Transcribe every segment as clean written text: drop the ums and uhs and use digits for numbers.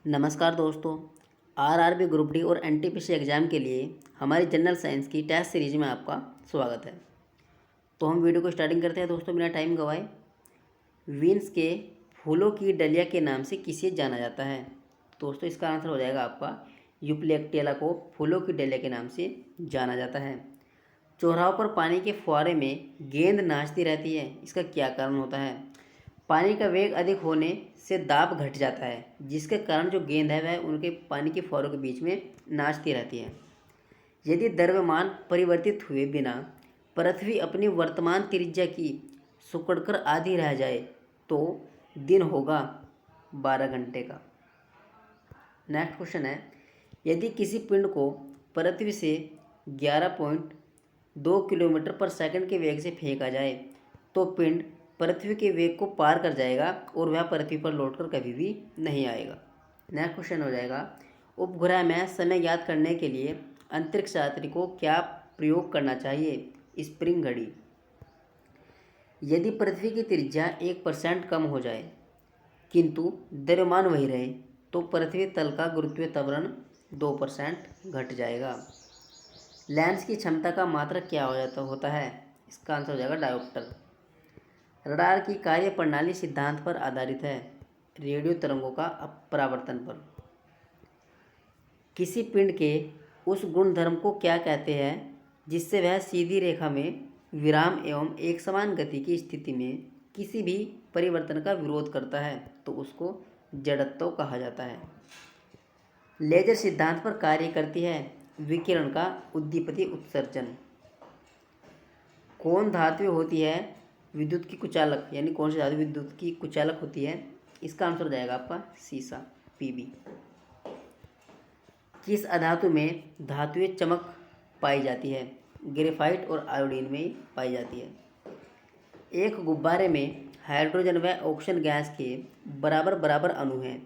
नमस्कार दोस्तों। RRB group D और एनटीपीसी एग्ज़ाम के लिए हमारी जनरल साइंस की टेस्ट सीरीज में आपका स्वागत है। तो हम वीडियो को स्टार्टिंग करते हैं दोस्तों बिना टाइम गवाए। वीन्स के फूलों की डलिया के नाम से किसे जाना जाता है? दोस्तों इसका आंसर हो जाएगा आपका यूप्लेक्टियला को फूलों की डलिया के नाम से जाना जाता है। चौराहों पर पानी के फुहारे में गेंद नाचती रहती है, इसका क्या कारण होता है? पानी का वेग अधिक होने से दाब घट जाता है, जिसके कारण जो गेंद है वह उनके पानी के फुहारों के बीच में नाचती रहती है। यदि द्रव्यमान परिवर्तित हुए बिना पृथ्वी अपनी वर्तमान त्रिज्या की सिकुड़कर आधी रह जाए तो दिन होगा 12 घंटे का। नेक्स्ट क्वेश्चन है, यदि किसी पिंड को पृथ्वी से 11.2 किलोमीटर पर सेकंड के वेग से फेंका जाए तो पिंड पृथ्वी के वेग को पार कर जाएगा और वह पृथ्वी पर लौटकर कभी भी नहीं आएगा। नेक्स्ट क्वेश्चन हो जाएगा, उपग्रह में समय ज्ञात करने के लिए अंतरिक्ष यात्री को क्या प्रयोग करना चाहिए? स्प्रिंग घड़ी। यदि पृथ्वी की त्रिज्या 1% कम हो जाए किंतु द्रव्यमान वही रहे तो पृथ्वी तल का गुरुत्वीय त्वरण 2% घट जाएगा। लेंस की क्षमता का मात्रक क्या होता है? इसका आंसर हो जाएगा डायोप्टर। रडार की कार्य प्रणाली सिद्धांत पर आधारित है, रेडियो तरंगों का परावर्तन पर। किसी पिंड के उस गुणधर्म को क्या कहते हैं जिससे वह सीधी रेखा में विराम एवं एक समान गति की स्थिति में किसी भी परिवर्तन का विरोध करता है? तो उसको जड़त्व कहा जाता है। लेजर सिद्धांत पर कार्य करती है विकिरण का उद्दीपती उत्सर्जन। कौन धातु होती है विद्युत की कुचालक, यानी कौन सी धातु विद्युत की कुचालक होती है? इसका आंसर हो जाएगा आपका सीसा, पीबी। किस अधातु में धातुएं चमक पाई जाती है? ग्रेफाइट और आयोडीन में पाई जाती है। एक गुब्बारे में हाइड्रोजन व ऑक्सीजन गैस के बराबर बराबर अणु हैं।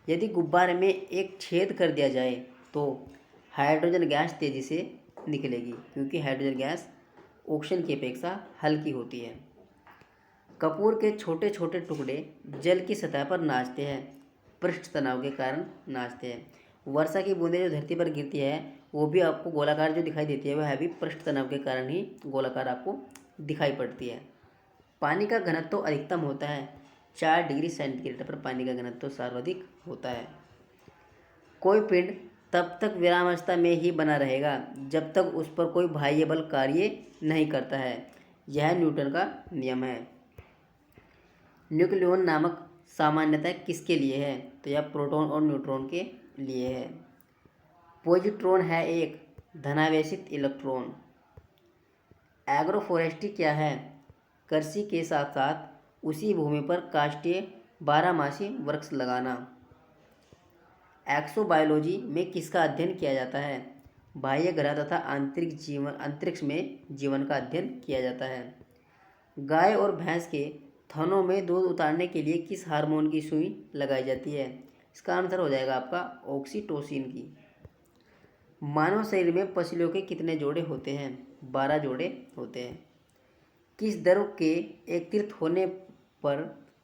यदि गुब्बारे में एक छेद कर दिया जाए तो हाइड्रोजन गैस तेजी से निकलेगी, क्योंकि हाइड्रोजन गैस ऑक्सीजन की अपेक्षा हल्की होती है। कपूर के छोटे छोटे टुकड़े जल की सतह पर नाचते हैं, पृष्ठ तनाव के कारण नाचते हैं। वर्षा की बूंदें जो धरती पर गिरती है वो भी आपको गोलाकार जो दिखाई देती है वह भी पृष्ठ तनाव के कारण ही गोलाकार आपको दिखाई पड़ती है। पानी का घनत्व अधिकतम होता है 4 डिग्री सेंटीग्रेड पर पानी का घनत्व सर्वाधिक होता है। कोई पिंड तब तक विरामावस्था में ही बना रहेगा जब तक उस पर कोई बाह्य बल कार्य नहीं करता है, यह न्यूटन का नियम है। न्यूक्लियन नामक सामान्यतः किसके लिए है? तो यह प्रोटॉन और न्यूट्रॉन के लिए है। पॉजिट्रॉन है एक धनावेशित इलेक्ट्रॉन। एग्रोफोरेस्ट्री क्या है? कृषि के साथ साथ उसी भूमि पर काष्ठीय बारहमासी वृक्ष लगाना। एक्सोबायोलॉजी में किसका अध्ययन किया जाता है? बाह्य ग्रह तथा अंतरिक्ष में जीवन का अध्ययन किया जाता है। गाय और भैंस के थनों में दूध उतारने के लिए किस हार्मोन की सुई लगाई जाती है? इसका आंसर हो जाएगा आपका ऑक्सीटोसिन की। मानव शरीर में पसलियों के कितने जोड़े होते हैं? 12 जोड़े होते हैं। किस द्रव के एकत्रित होने पर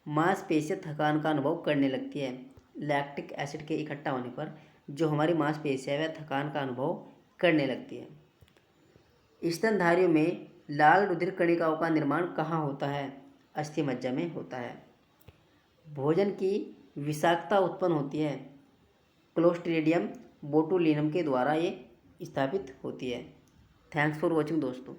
मांसपेशियां थकान का अनुभव करने लगती है? लैक्टिक एसिड के इकट्ठा होने पर जो हमारी मांसपेशियां वह थकान का अनुभव करने लगती है। स्तनधारियों में लाल रुधिर कणिकाओं का निर्माण कहाँ होता है? अस्थि मज्जा में होता है। भोजन की विषाक्तता उत्पन्न होती है क्लोस्ट्रीडियम बोटुलिनम के द्वारा ये स्थापित होती है। थैंक्स फॉर वॉचिंग दोस्तों।